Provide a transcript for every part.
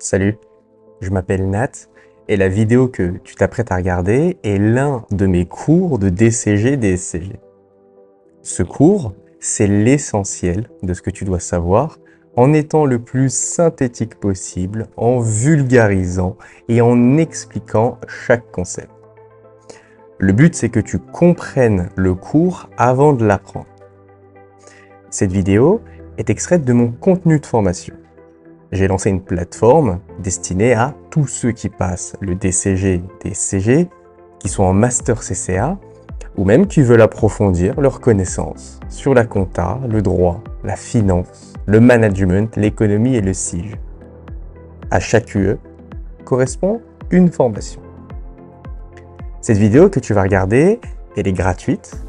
Salut, je m'appelle Nat et la vidéo que tu t'apprêtes à regarder est l'un de mes cours de DCG-DSCG. Ce cours, c'est l'essentiel de ce que tu dois savoir en étant le plus synthétique possible, en vulgarisant et en expliquant chaque concept. Le but, c'est que tu comprennes le cours avant de l'apprendre. Cette vidéo est extraite de mon contenu de formation. J'ai lancé une plateforme destinée à tous ceux qui passent le DCG, DSCG, qui sont en Master CCA, ou même qui veulent approfondir leurs connaissances sur la compta, le droit, la finance, le management, l'économie et le SIG. À chaque UE correspond une formation. Cette vidéo que tu vas regarder, elle est gratuite.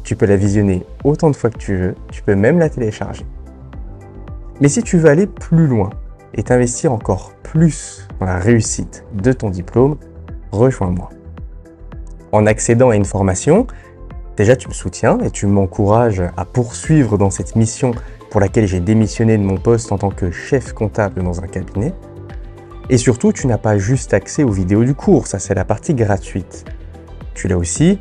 Tu peux la visionner autant de fois que tu veux, tu peux même la télécharger. Mais si tu veux aller plus loin et t'investir encore plus dans la réussite de ton diplôme, rejoins-moi. En accédant à une formation, déjà tu me soutiens et tu m'encourages à poursuivre dans cette mission pour laquelle j'ai démissionné de mon poste en tant que chef comptable dans un cabinet. Et surtout, tu n'as pas juste accès aux vidéos du cours, ça c'est la partie gratuite. Tu l'as aussi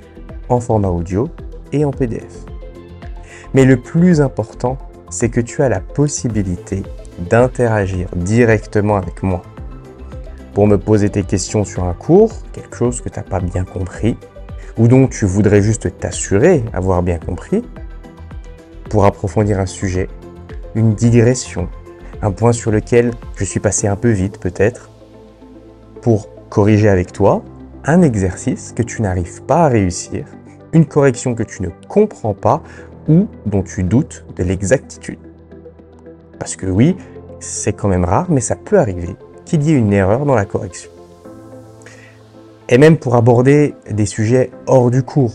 en format audio et en PDF. Mais le plus important, c'est que tu as la possibilité d'interagir directement avec moi. Pour me poser tes questions sur un cours, quelque chose que tu n'as pas bien compris, ou dont tu voudrais juste t'assurer avoir bien compris, pour approfondir un sujet, une digression, un point sur lequel je suis passé un peu vite peut-être, pour corriger avec toi un exercice que tu n'arrives pas à réussir, une correction que tu ne comprends pas ou dont tu doutes de l'exactitude. Parce que oui, c'est quand même rare, mais ça peut arriver qu'il y ait une erreur dans la correction. Et même pour aborder des sujets hors du cours.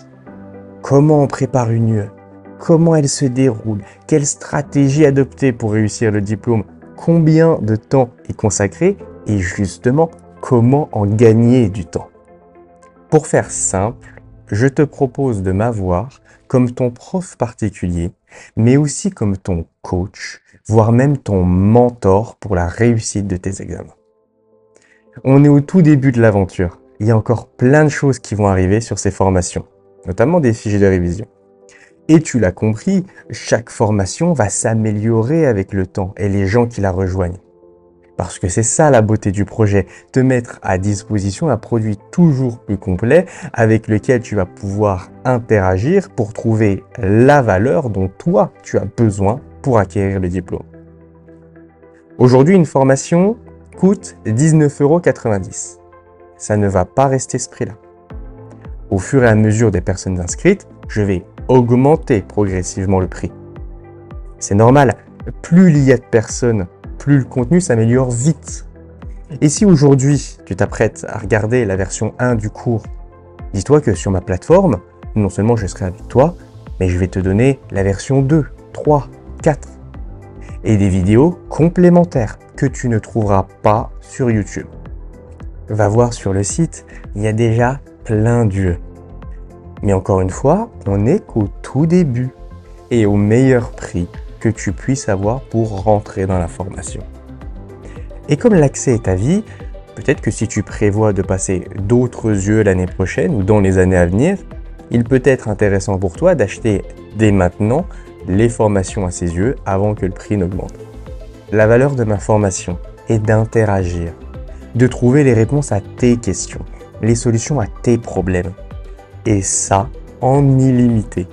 Comment on prépare une UE? Comment elle se déroule? Quelle stratégie adopter pour réussir le diplôme? Combien de temps y consacrer? Et justement, comment en gagner du temps? Pour faire simple, je te propose de m'avoir comme ton prof particulier, mais aussi comme ton coach, voire même ton mentor pour la réussite de tes examens. On est au tout début de l'aventure. Il y a encore plein de choses qui vont arriver sur ces formations, notamment des fiches de révision. Et tu l'as compris, chaque formation va s'améliorer avec le temps et les gens qui la rejoignent. Parce que c'est ça la beauté du projet, te mettre à disposition un produit toujours plus complet avec lequel tu vas pouvoir interagir pour trouver la valeur dont toi tu as besoin pour acquérir le diplôme. Aujourd'hui, une formation coûte 19,90 €. Ça ne va pas rester ce prix-là. Au fur et à mesure des personnes inscrites, je vais augmenter progressivement le prix. C'est normal, plus il y a de personnes, plus le contenu s'améliore vite. Et si aujourd'hui, tu t'apprêtes à regarder la version 1 du cours, dis-toi que sur ma plateforme, non seulement je serai avec toi, mais je vais te donner la version 2, 3, 4 et des vidéos complémentaires que tu ne trouveras pas sur YouTube. Va voir sur le site, il y a déjà plein d'UE. Mais encore une fois, on n'est qu'au tout début et au meilleur prix que tu puisses avoir pour rentrer dans la formation. Et comme l'accès est à vie, peut-être que si tu prévois de passer d'autres UE l'année prochaine ou dans les années à venir, il peut être intéressant pour toi d'acheter dès maintenant les formations à ces UE avant que le prix n'augmente. La valeur de ma formation est d'interagir, de trouver les réponses à tes questions, les solutions à tes problèmes. Et ça, en illimité.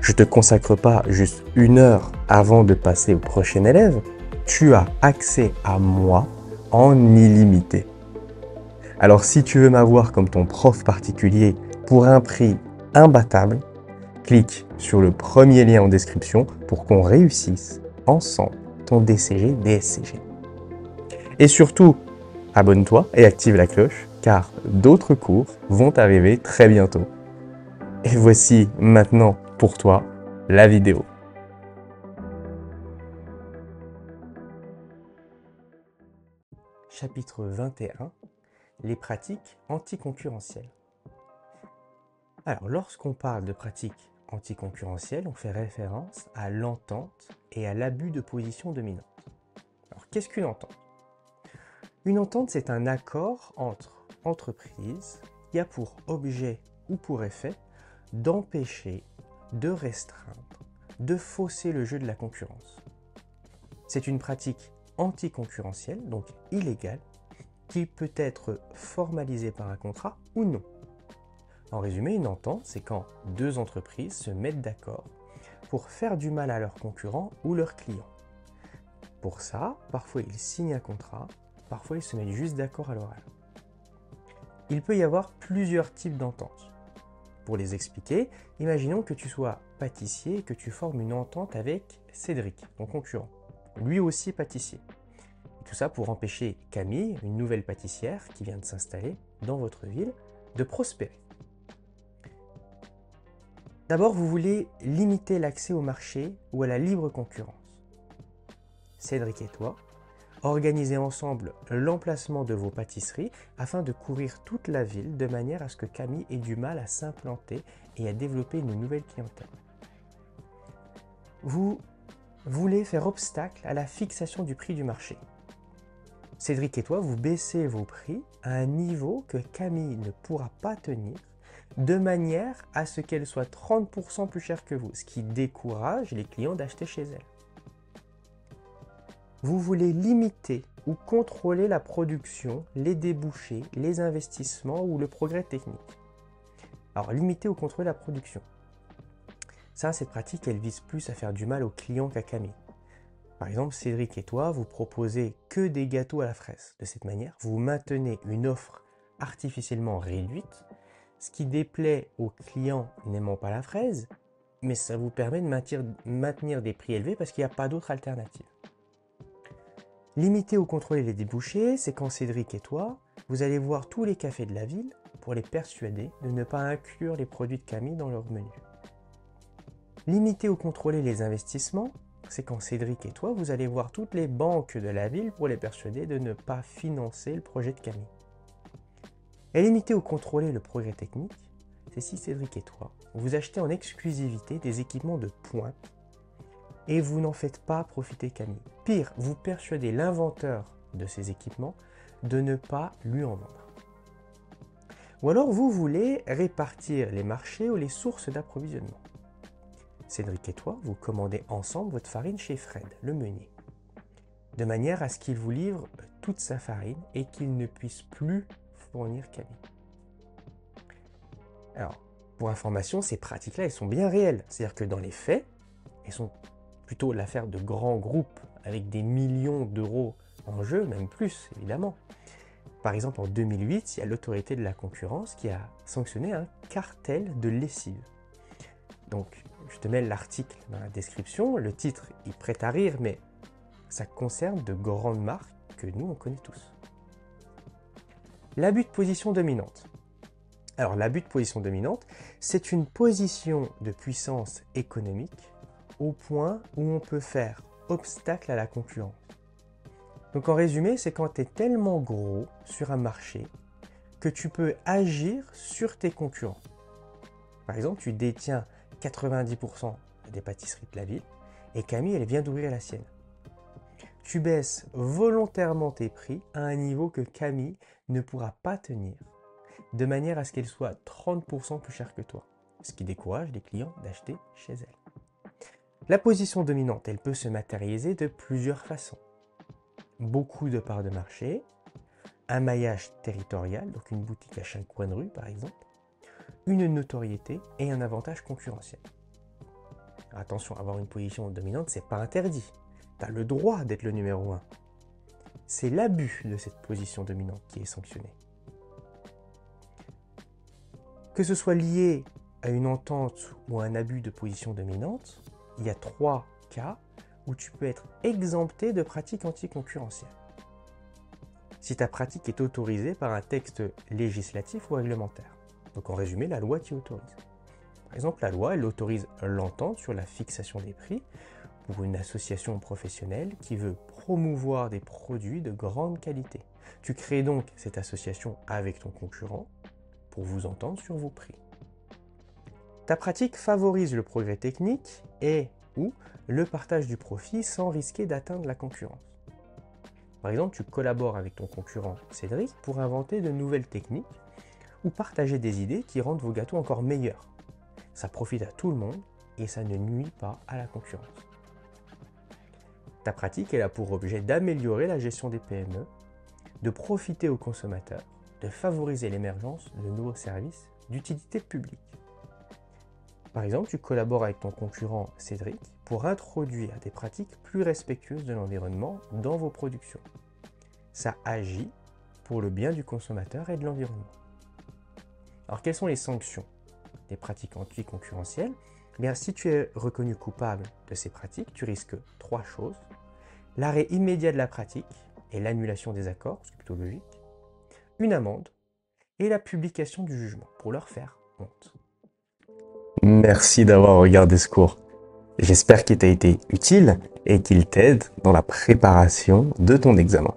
Je ne te consacre pas juste 1 heure avant de passer au prochain élève. Tu as accès à moi en illimité. Alors si tu veux m'avoir comme ton prof particulier pour un prix imbattable, clique sur le premier lien en description pour qu'on réussisse ensemble ton DCG-DSCG. Et surtout, abonne-toi et active la cloche car d'autres cours vont arriver très bientôt. Et voici maintenant pour toi la vidéo. Chapitre 21, les pratiques anticoncurrentielles. Alors, lorsqu'on parle de pratiques anticoncurrentielles, on fait référence à l'entente et à l'abus de position dominante. Alors, qu'est-ce qu'une entente? Une entente, c'est un accord entre entreprises qui a pour objet ou pour effet d'empêcher, de restreindre, de fausser le jeu de la concurrence. C'est une pratique anticoncurrentielle, donc illégale, qui peut être formalisée par un contrat ou non. En résumé, une entente, c'est quand deux entreprises se mettent d'accord pour faire du mal à leurs concurrents ou leurs clients. Pour ça, parfois ils signent un contrat, parfois ils se mettent juste d'accord à l'oral. Il peut y avoir plusieurs types d'ententes. Pour les expliquer, imaginons que tu sois pâtissier et que tu formes une entente avec Cédric, ton concurrent, lui aussi pâtissier. Et tout ça pour empêcher Camille, une nouvelle pâtissière qui vient de s'installer dans votre ville, de prospérer. D'abord, vous voulez limiter l'accès au marché ou à la libre concurrence. Cédric et toi, organisez ensemble l'emplacement de vos pâtisseries afin de couvrir toute la ville de manière à ce que Camille ait du mal à s'implanter et à développer une nouvelle clientèle. Vous voulez faire obstacle à la fixation du prix du marché. Cédric et toi, vous baissez vos prix à un niveau que Camille ne pourra pas tenir de manière à ce qu'elle soit 30% plus chère que vous, ce qui décourage les clients d'acheter chez elle. Vous voulez limiter ou contrôler la production, les débouchés, les investissements ou le progrès technique. Alors, limiter ou contrôler la production. Ça, cette pratique, elle vise plus à faire du mal aux clients qu'à Camille. Par exemple, Cédric et toi, vous proposez que des gâteaux à la fraise. De cette manière, vous maintenez une offre artificiellement réduite, ce qui déplaît aux clients n'aimant pas la fraise, mais ça vous permet de maintenir des prix élevés parce qu'il n'y a pas d'autre alternative. Limiter ou contrôler les débouchés, c'est quand Cédric et toi, vous allez voir tous les cafés de la ville pour les persuader de ne pas inclure les produits de Camille dans leur menu. Limiter ou contrôler les investissements, c'est quand Cédric et toi, vous allez voir toutes les banques de la ville pour les persuader de ne pas financer le projet de Camille. Et limiter ou contrôler le progrès technique, c'est si Cédric et toi, vous achetez en exclusivité des équipements de pointe et vous n'en faites pas profiter Camille. Pire, vous persuadez l'inventeur de ces équipements de ne pas lui en vendre. Ou alors vous voulez répartir les marchés ou les sources d'approvisionnement. Cédric et toi, vous commandez ensemble votre farine chez Fred, le meunier, de manière à ce qu'il vous livre toute sa farine et qu'il ne puisse plus fournir Camille. Alors, pour information, ces pratiques-là, elles sont bien réelles. C'est-à-dire que dans les faits, elles sont plutôt l'affaire de grands groupes avec des millions d'euros en jeu, même plus, évidemment. Par exemple, en 2008, il y a l'autorité de la concurrence qui a sanctionné un cartel de lessive. Donc, je te mets l'article dans la description. Le titre, il prête à rire, mais ça concerne de grandes marques que nous, on connaît tous. L'abus de position dominante. Alors, l'abus de position dominante, c'est une position de puissance économique au point où on peut faire obstacle à la concurrence. Donc, en résumé, c'est quand tu es tellement gros sur un marché que tu peux agir sur tes concurrents. Par exemple, tu détiens 90% des pâtisseries de la ville et Camille, elle vient d'ouvrir la sienne. Tu baisses volontairement tes prix à un niveau que Camille ne pourra pas tenir, de manière à ce qu'elle soit 30% plus chère que toi, ce qui décourage les clients d'acheter chez elle. La position dominante, elle peut se matérialiser de plusieurs façons. Beaucoup de parts de marché, un maillage territorial, donc une boutique à chaque coin de rue par exemple, une notoriété et un avantage concurrentiel. Attention, avoir une position dominante, c'est pas interdit. Tu as le droit d'être le numéro 1. C'est l'abus de cette position dominante qui est sanctionné. Que ce soit lié à une entente ou à un abus de position dominante, il y a 3 cas où tu peux être exempté de pratiques anticoncurrentielles. Si ta pratique est autorisée par un texte législatif ou réglementaire. Donc en résumé, la loi t'y autorise. Par exemple, la loi, elle autorise l'entente sur la fixation des prix pour une association professionnelle qui veut promouvoir des produits de grande qualité. Tu crées donc cette association avec ton concurrent pour vous entendre sur vos prix. Ta pratique favorise le progrès technique et ou le partage du profit sans risquer d'atteindre la concurrence. Par exemple, tu collabores avec ton concurrent Cédric pour inventer de nouvelles techniques ou partager des idées qui rendent vos gâteaux encore meilleurs. Ça profite à tout le monde et ça ne nuit pas à la concurrence. Ta pratique elle a pour objet d'améliorer la gestion des PME, de profiter aux consommateurs, de favoriser l'émergence de nouveaux services d'utilité publique. Par exemple, tu collabores avec ton concurrent Cédric pour introduire des pratiques plus respectueuses de l'environnement dans vos productions. Ça agit pour le bien du consommateur et de l'environnement. Alors, quelles sont les sanctions des pratiques anticoncurrentielles? Eh bien, si tu es reconnu coupable de ces pratiques, tu risques 3 choses. L'arrêt immédiat de la pratique et l'annulation des accords, ce qui est plutôt logique, une amende et la publication du jugement pour leur faire honte. Merci d'avoir regardé ce cours. J'espère qu'il t'a été utile et qu'il t'aide dans la préparation de ton examen.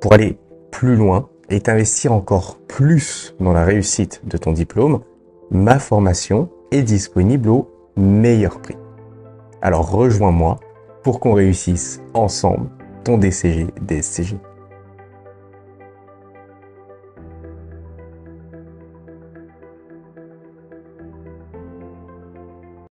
Pour aller plus loin et t'investir encore plus dans la réussite de ton diplôme, ma formation est disponible au meilleur prix. Alors rejoins-moi pour qu'on réussisse ensemble ton DCG, DSCG.